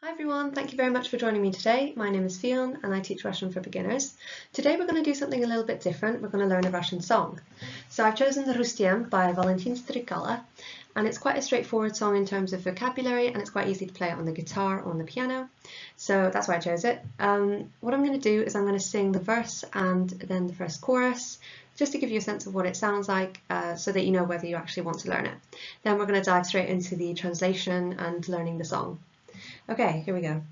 Hi everyone, thank you very much for joining me today. My name is Fluent and I teach Russian for beginners. Today we're going to do something a little bit different. We're going to learn a Russian song. So I've chosen the Rustem by Valentin Strikalo, and it's quite a straightforward song in terms of vocabulary, and it's quite easy to play it on the guitar or on the piano. So that's why I chose it. What I'm going to do is I'm going to sing the verse and then the first chorus, just to give you a sense of what it sounds like so that you know whether you actually want to learn it. Then we're going to dive straight into the translation and learning the song. Okay, here we go.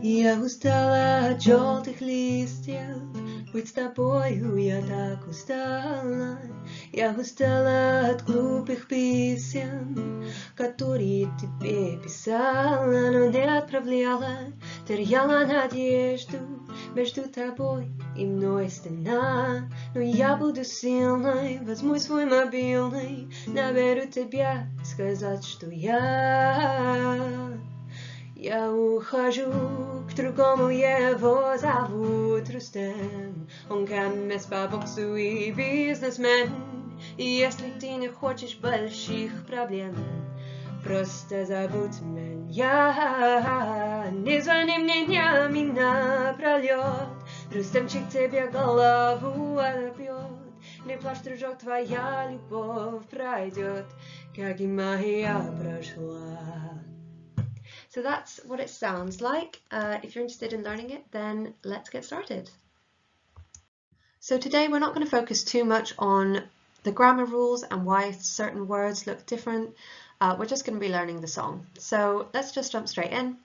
Я устала от желтых листьев, быть с тобою я так устала. Я устала от глупых писем, которые тебе писала, но не отправляла. Теряла надежду, между тобой и мной стена. Но я буду сильной, возьму свой мобильный, наберу тебя, сказать, что я ухожу к другому, его зовут Рустем. Он хэммес по боксу и бизнесмен. И если ты не хочешь больших проблем, просто забудь меня. Не звони мне днями напролет, Рустемчик тебе голову оторвет. Не плачь, дружок, твоя любовь пройдет, как и моя прошла. So that's what it sounds like. If you're interested in learning it, then let's get started. So today we're not going to focus too much on the grammar rules and why certain words look different. We're just going to be learning the song. So let's just jump straight in.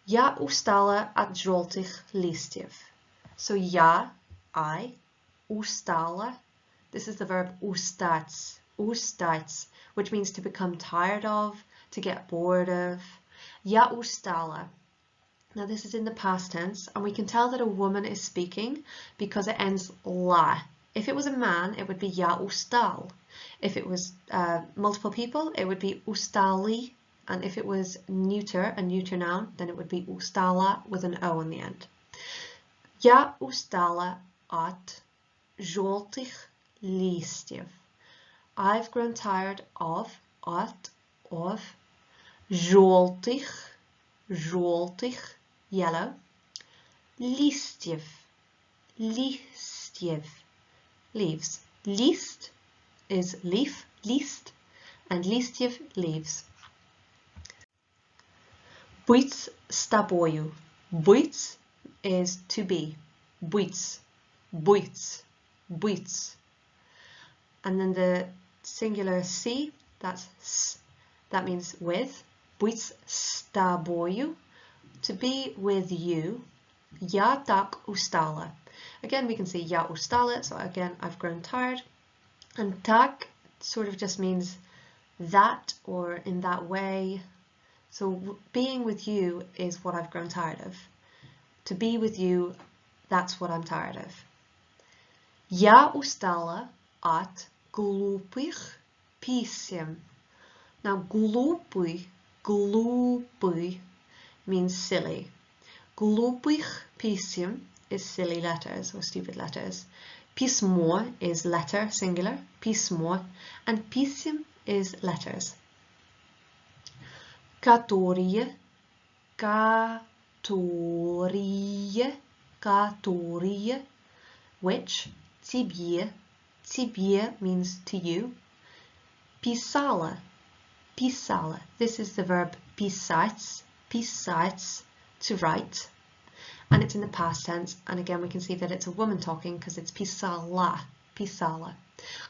Я устала от желтых листьев. So я, I, устала. This is the verb устать, which means to become tired of, to get bored of. Я устала. Now this is in the past tense, and we can tell that a woman is speaking because it ends la. If it was a man, it would be я устал. If it was multiple people, it would be устали. And if it was neuter, a neuter noun, then it would be устала with an O on the end. Я устала от желтых листьев. I've grown tired of желтых, yellow, листьев, leaves. List is leaf, list, and листьев, leaves. Быть с тобою. Быть is to be. Быть. And then the singular C, that's s, that means with. Быть с тобою, to be with you. Я так устала. Again, we can say я устала, so again, I've grown tired. And так sort of just means that or in that way. So being with you is what I've grown tired of. To be with you, that's what I'm tired of. Я устала от глупых писем. Now, глупый means silly. Глупых писем is silly letters or stupid letters. Письмо is letter, singular, письмо, and писем is letters. Которые, which, тебе means to you. Писала. This is the verb писать, to write, and it's in the past tense, and again we can see that it's a woman talking because it's писала,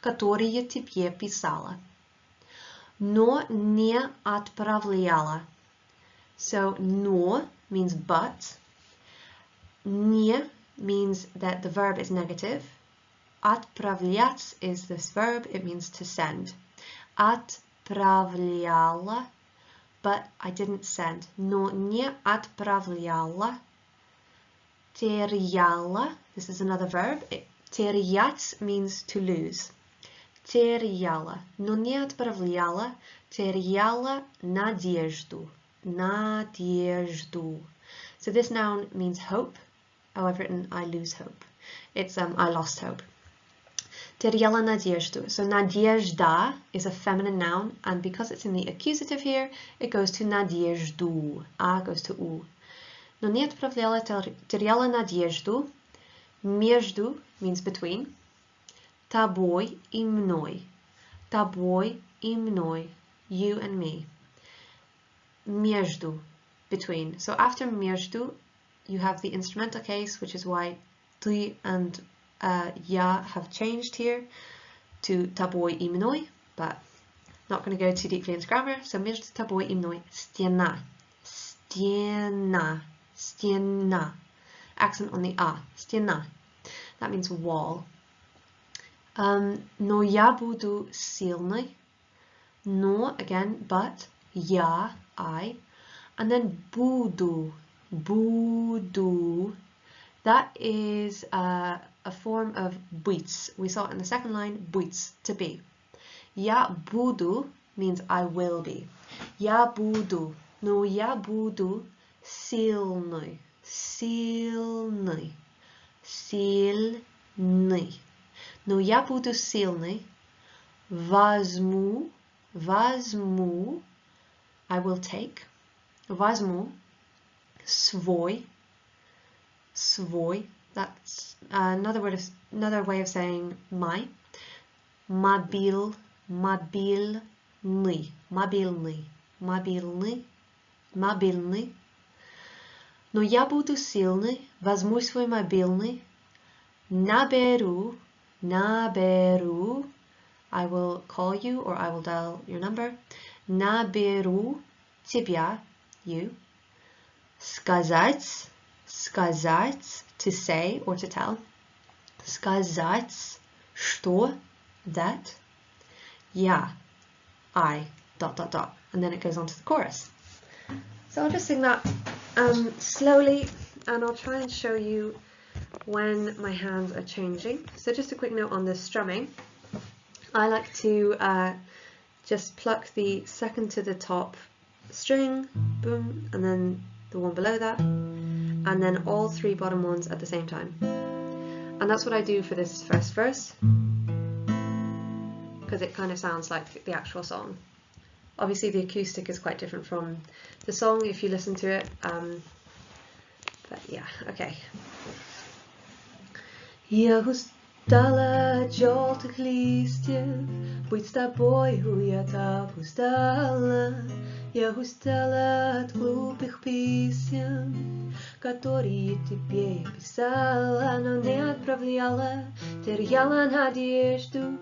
которые тебе писала. Но не отправляла. So no means but, не means that the verb is negative, отправлять is this verb, it means to send. Отправляла, but I didn't send. Но не отправляла. Теряла, this is another verb. Терять means to lose. Теряла, но не отправляла. Теряла надежду. So this noun means hope. Oh, I've written I lose hope. It's I lost hope. Terjala nadezhdu. So nadezhda is a feminine noun, and because it's in the accusative here, it goes to nadezhdu. A goes to u. Но не отправляла теряла надежду. Между means between. Тобой и мной. Тобой и мной. You and me. Между, between. So after между, you have the instrumental case, which is why ты and я have changed here to тобой и мной, but not going to go too deeply into grammar. So между тобой и мной стена. Стена. Стена. Accent on the a. Стена. That means wall. Но я буду сильной. No, again, but. Я, I. And then буду. Буду. That is a form of быть. We saw it in the second line, быть, to be. Я буду means I will be. Я буду. Но я буду сильный. Сильный. Сильный. Но я буду сильный. Возьму. Возьму. I will take. Возьму. Свой. Свой. That's another way of saying my. Мобильный. Мобильный. Мобильный. Мобильный. Но я буду сильный. Возьму свой мобильный. Наберу. Наберу. I will call you or I will dial your number. Наберу тебя, you. Сказать. Сказать, to say or to tell. Сказать, что, that. Я, I, ... And then it goes on to the chorus. So I'll just sing that slowly, and I'll try and show you when my hands are changing. So just a quick note on the strumming. I like to just pluck the second to the top string, boom, and then the one below that, and then all three bottom ones at the same time. And that's what I do for this first verse, because it kind of sounds like the actual song. Obviously the acoustic is quite different from the song if you listen to it, but yeah, okay. Я устала от желтых листьев, быть с тобою я так устала. Я устала от глупых писем, которые тебе я писала, но не отправляла, теряла надежду.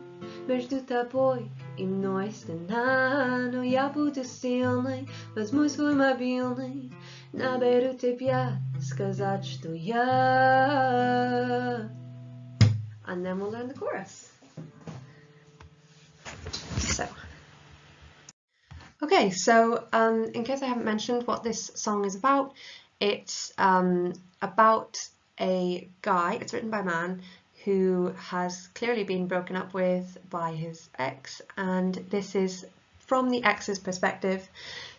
Между тобой и мной стена, но я буду сильной, возьму свой мобильный, наберу тебя, сказать, что я. And then we'll learn the chorus. Okay, so in case I haven't mentioned what this song is about, it's about a guy, it's written by a man who has clearly been broken up with by his ex, and this is from the ex's perspective,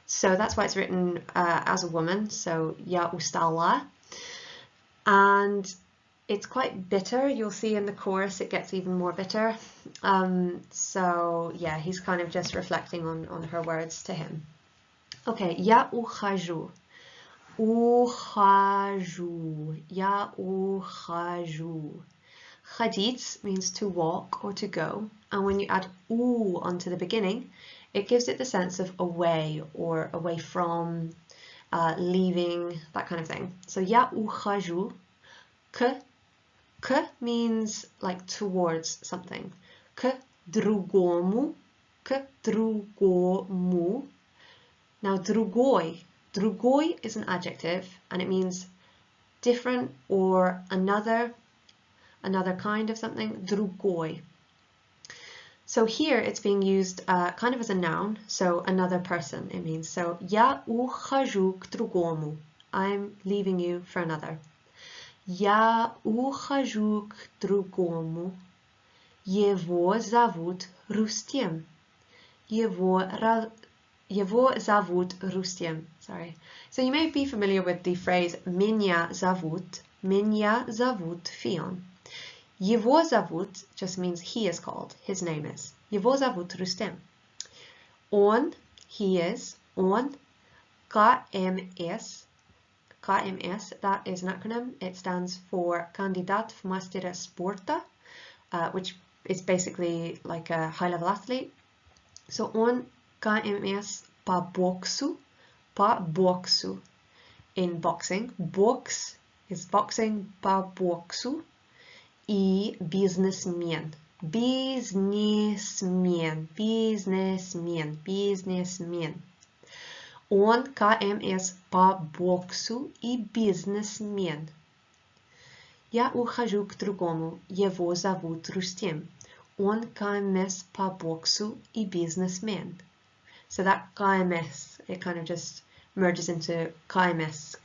so that's why it's written as a woman, so ya ustala, and it's quite bitter. You'll see in the chorus it gets even more bitter. So yeah, he's kind of just reflecting on her words to him. Okay, я ухожу. Ухожу. Я ухожу. Ходить means to walk or to go, and when you add u onto the beginning, it gives it the sense of away or away from, leaving, that kind of thing. So я ухожу. К means like towards something. К другому. К другому. Now другой. Другой is an adjective and it means different or another kind of something. Другой. So here it's being used kind of as a noun, so another person it means. So я ухожу к другому. I'm leaving you for another. Я ухожу к другому. Его зовут Рустем. Его зовут Рустем. Sorry. So you may be familiar with the phrase меня зовут Фион. Его зовут just means he is called, his name is. Его зовут Рустем. Он, he is, он, KMS. KMS, that is an acronym. It stands for Кандидат в мастера спорта, which is basically like a high-level athlete. So он KMS по боксу, in boxing. Box is boxing по боксу. И бизнесмен. Он КМС по боксу и бизнесмен. Я ухожу к другому. Его зовут Рустем. Он КМС по боксу и бизнесмен. So that KMS, it kind of just merges into KMS.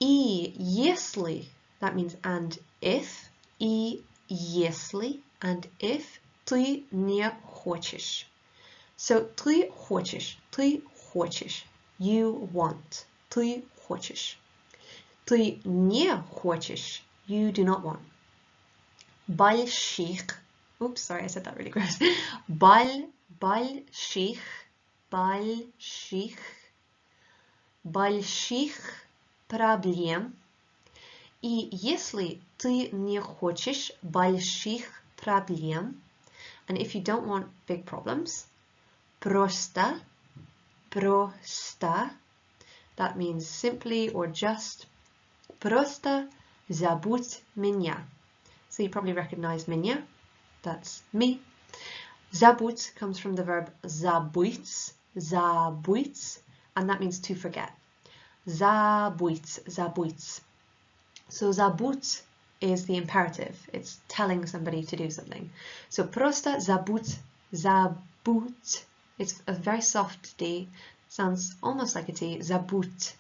И если, that means and if, и если, and if, ты не хочешь. So, ты хочешь, you want, ты хочешь. Ты не хочешь, you do not want. Больших, oops, sorry, I said that really gross. Больших проблем. И если ты не хочешь больших проблем, and if you don't want big problems, просто, that means simply or just, просто забудь меня. So you probably recognize меня, that's me. Забудь comes from the verb забыть, and that means to forget. Забыть. So забудь is the imperative. It's telling somebody to do something. So просто забудь. It's a very soft D. Sounds almost like a T. Забудь.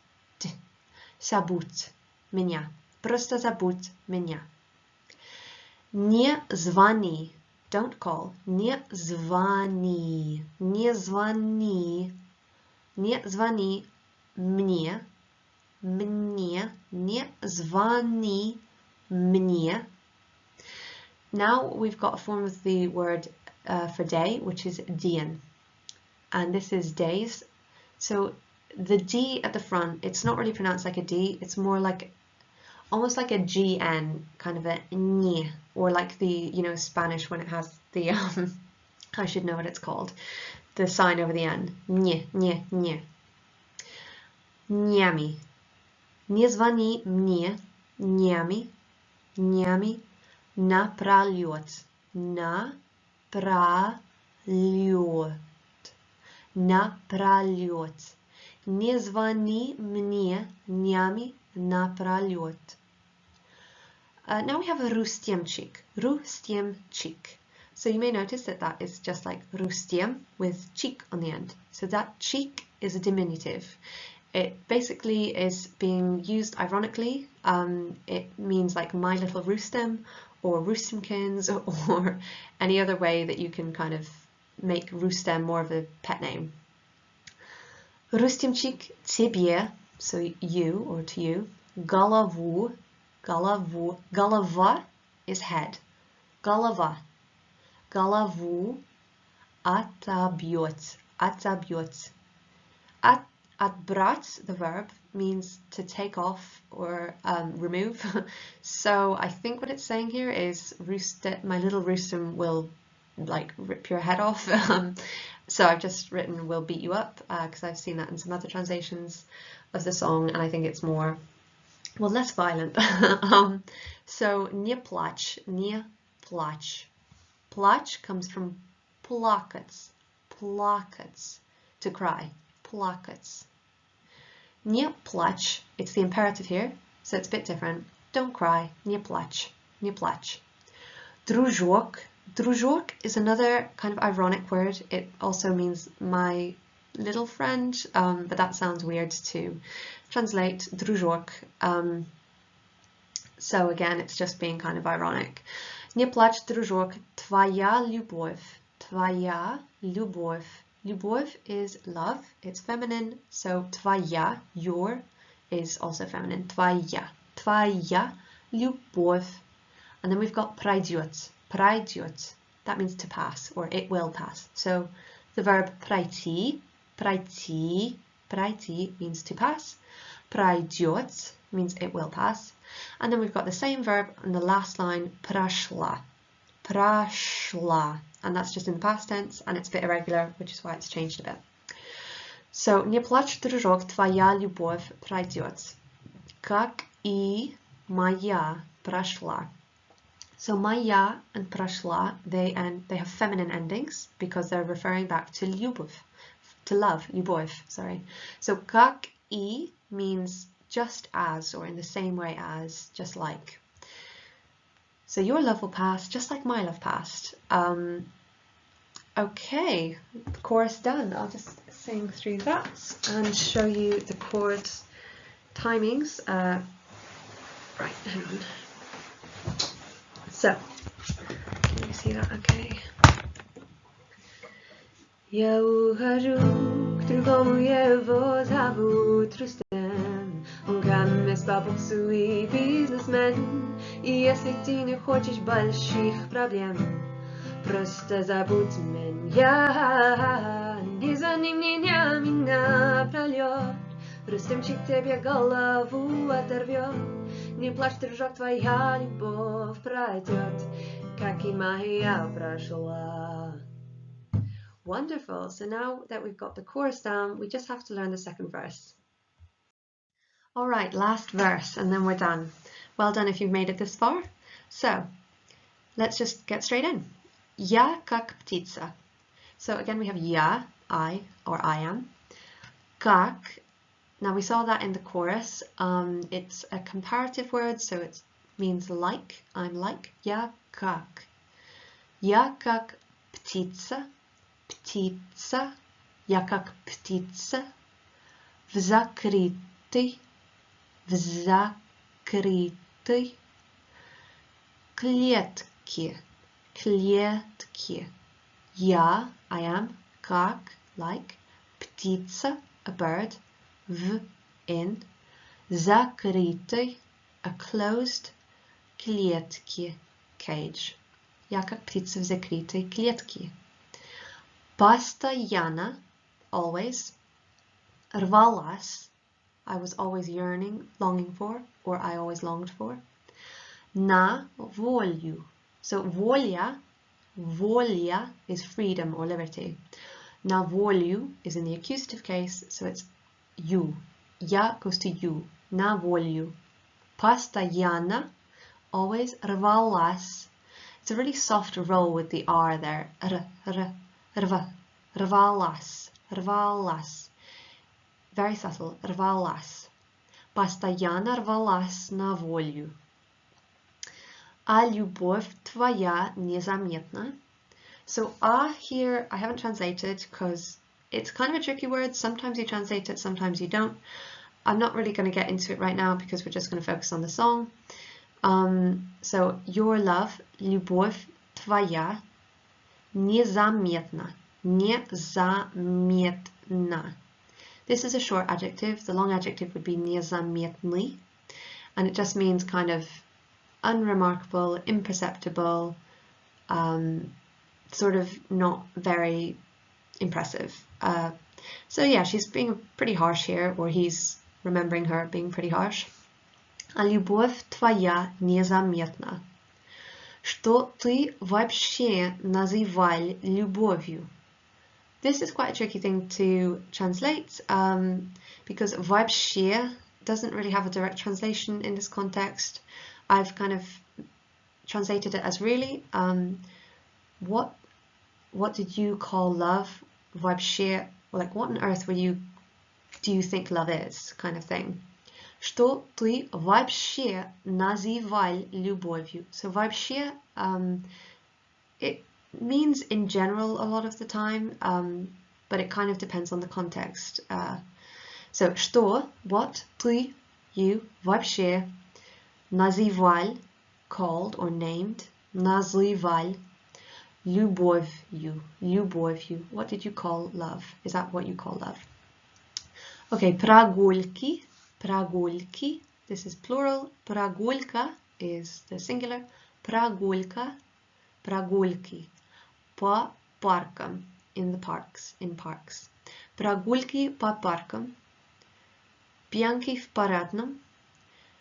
Меня. Просто забудь меня. Не звони. Don't call. Не звони мне. Не звони мне. Now we've got a form of the word for day, which is dien. And this is days. So the D at the front, it's not really pronounced like a D. It's more like, almost like a GN, kind of a ñe, or like the, Spanish when it has the, I should know what it's called, the sign over the N. Ñe. Ñami. Не звони мне, нями, напролёт. Не звони мне, нями, напролёт. Now we have a Рустемчик. So you may notice that is just like Рустем with cheek on the end. So that cheek is a diminutive. It basically is being used ironically. It means like my little Rustem or Rustemkins or any other way that you can kind of make Rustem more of a pet name. Rustemchik тебе, so you or to you. Голову, голова is head. Голову отобьет. Отбрать, the verb, means to take off or remove. So I think what it's saying here is my little Rustem will like rip your head off. So I've just written will beat you up because I've seen that in some other translations of the song, and I think it's more, well, less violent. So не плачь. Плач comes from плакать, to cry. Плакать. Не плачь. It's the imperative here, so it's a bit different. Don't cry. Не плачь. Дружок. Дружок is another kind of ironic word. It also means my little friend, but that sounds weird to translate. Дружок. So again, it's just being kind of ironic. Не плачь, дружок. Твоя любовь. Любовь is love, it's feminine, so твоя, your, is also feminine. Твоя любовь. And then we've got пройдет. Пройдет. That means to pass, or it will pass. So the verb пройти, пройти, пройти means to pass. Пройдет means it will pass. And then we've got the same verb in the last line, прошла. Прошла. And that's just in the past tense, and it's a bit irregular, which is why it's changed a bit. So, не плачь, дружок, твоя любовь пройдет, как и моя прошла. So, моя and прошла, they have feminine endings because they're referring back to любовь, to love, любовь, sorry. So, как и means just as, or in the same way as, just like. So your love will pass just like my love passed. Okay, the chorus done. I'll just sing through that and show you the chord timings. Right, hang on. So, can you see that? Okay. Я ухожу к другому его зовут Рустем. Он камес по боксу и бизнесмен. И если ты не хочешь больших проблем, просто забудь меня. Не за ним меня прольет. Рустемчик тебе голову оторвет. Не плачь, дружок, твоя любовь пройдет, как и моя прошла. Wonderful. So now that we've got the chorus down, we just have to learn the second verse. All right, last verse, and then we're done. Well done if you've made it this far. So let's just get straight in. Я как птица. So again, we have я, I, or I am. Как. Now we saw that in the chorus. It's a comparative word, so it means like. I'm like. Я как. Я как птица. Птица, я как птица, в закрытой клетке, клетке. Я, I am, как, like, птица, a bird, в, in, закрытой, a closed, клетке, cage. Я как птица в закрытой клетке. Постоянно, always. Рвалась, I was always yearning, longing for, or I always longed for. На волю. So воля, воля is freedom or liberty. На волю is in the accusative case, so it's you. Я goes to you. На волю. Постоянно, always. Рвалась. It's a really soft roll with the R there. Рвалась, рвалась. Very subtle. Рвалась. Постоянно рвалась на волю. А любовь твоя незаметна. So here I haven't translated because it's kind of a tricky word. Sometimes you translate it, sometimes you don't. I'm not really going to get into it right now because we're just going to focus on the song. So your love, любовь твоя незаметна. Незаметна. This is a short adjective. The long adjective would be незаметный, and it just means kind of unremarkable, imperceptible, sort of not very impressive. So yeah, she's being pretty harsh here, or he's remembering her being pretty harsh. А любовь твоя незаметна. Что ты вообще называл любовью? This is quite a tricky thing to translate because вообще doesn't really have a direct translation in this context. I've kind of translated it as really, what did you call love? Вообще, like what on earth do you think love is, kind of thing. Что ты вообще называл любовью? So вообще, it means in general a lot of the time, but it kind of depends on the context. So что, what, ты, you, вообще, называл, called or named, называл, любовью, любовью. What did you call love? Is that what you call love? Okay, прогульки, прогульки. This is plural. Прогулька is the singular. Прогулька, прогульки, по паркам, in the parks, in parks. Прогульки по паркам, пьянки в парадном.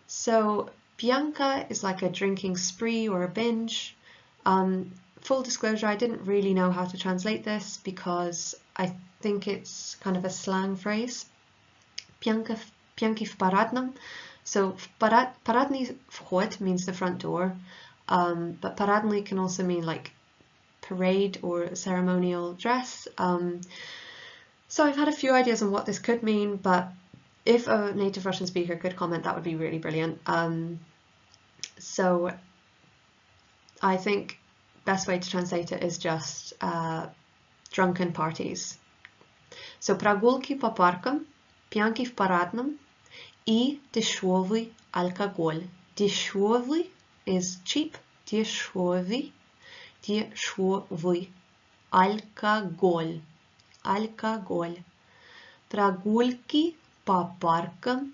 So пьянка is like a drinking spree or a binge. Full disclosure, I didn't really know how to translate this because I think it's kind of a slang phrase. Пьянки в парадном. So парадный вход means the front door, but парадный can also mean like parade or ceremonial dress. So I've had a few ideas on what this could mean, but if a native Russian speaker could comment, that would be really brilliant. So I think best way to translate it is just drunken parties. So прогулки по паркам, пьянки в парадном и дешевый алкоголь. Дешевый is cheap, дешевый, дешевый алкоголь, алкоголь. Прогулки по паркам,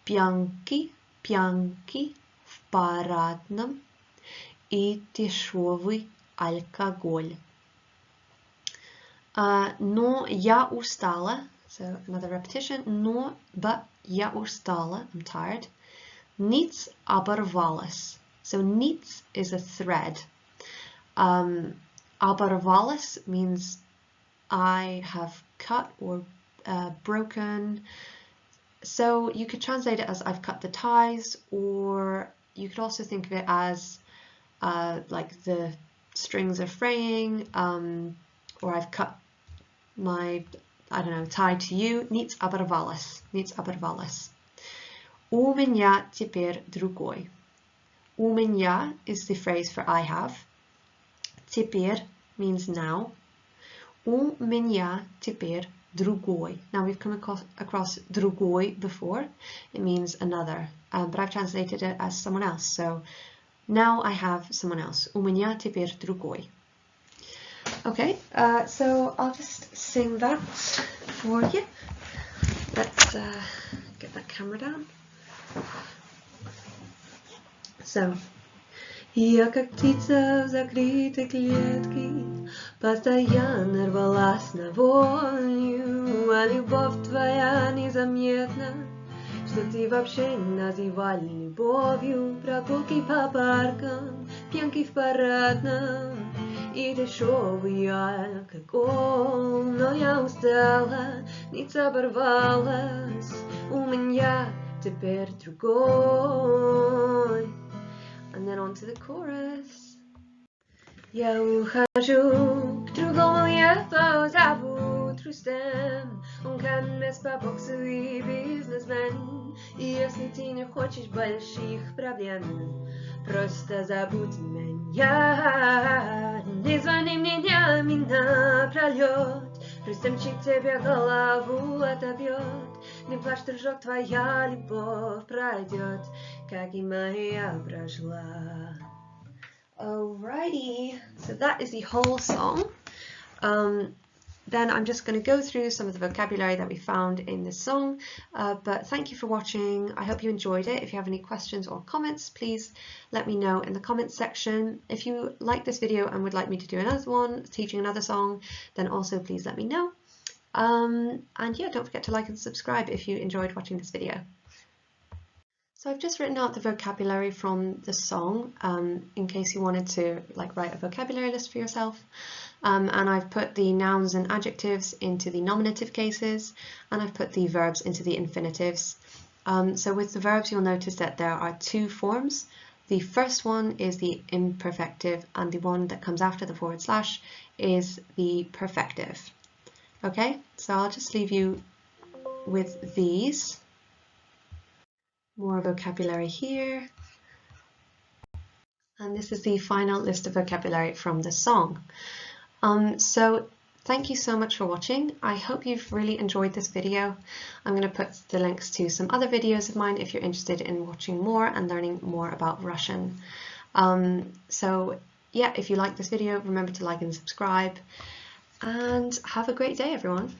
пьянки, пьянки в парадном и дешевый алкоголь. Но я устала. So another repetition. Но, but я устала. I'm tired. Nic оборвалось. So nic is a thread. Оборвалось means I have cut or broken. So you could translate it as I've cut the ties, or you could also think of it as like the strings are fraying, or I've cut my, I don't know, tie to you. Nic оборвалось. Nic оборвалось. У меня теперь другой. У меня is the phrase for I have. Теперь means now. У меня теперь другой. Now we've come across другой before. It means another, but I've translated it as someone else. So now I have someone else. У меня теперь другой. Okay, so I'll just sing that for you. Let's get that camera down. So, я как птица в закрытой клетке, постоянно рвалась на волю, а любовь твоя незаметна, что ты вообще называли любовью. Прогулки по паркам, пьянки в парадном и дешевый алкоголь. Но я устала, nic оборвалась, у меня теперь другой. And then on to the chorus. Я ухожу к другому, его зовут Рустем. Он канмес по боксу и бизнесмен. И если ты не хочешь больших проблем, просто забудь меня. Не звони мне днями напролет. Рустемчик тебе голову отобьет. Не плачь, дружок, твоя любовь пройдет, как и моя прошла. Alrighty, so that is the whole song. Then I'm just going to go through some of the vocabulary that we found in this song, but thank you for watching. I hope you enjoyed it. If you have any questions or comments, please let me know in the comments section. If you like this video and would like me to do another one teaching another song, then also please let me know. And yeah, don't forget to like and subscribe if you enjoyed watching this video. So I've just written out the vocabulary from the song in case you wanted to write a vocabulary list for yourself. And I've put the nouns and adjectives into the nominative cases, and I've put the verbs into the infinitives. So with the verbs, you'll notice that there are two forms. The first one is the imperfective, and the one that comes after the / is the perfective. Okay, so I'll just leave you with these. More vocabulary here. And this is the final list of vocabulary from the song. So thank you so much for watching. I hope you've really enjoyed this video. I'm going to put the links to some other videos of mine if you're interested in watching more and learning more about Russian. So yeah, if you like this video, remember to like and subscribe, and have a great day, everyone.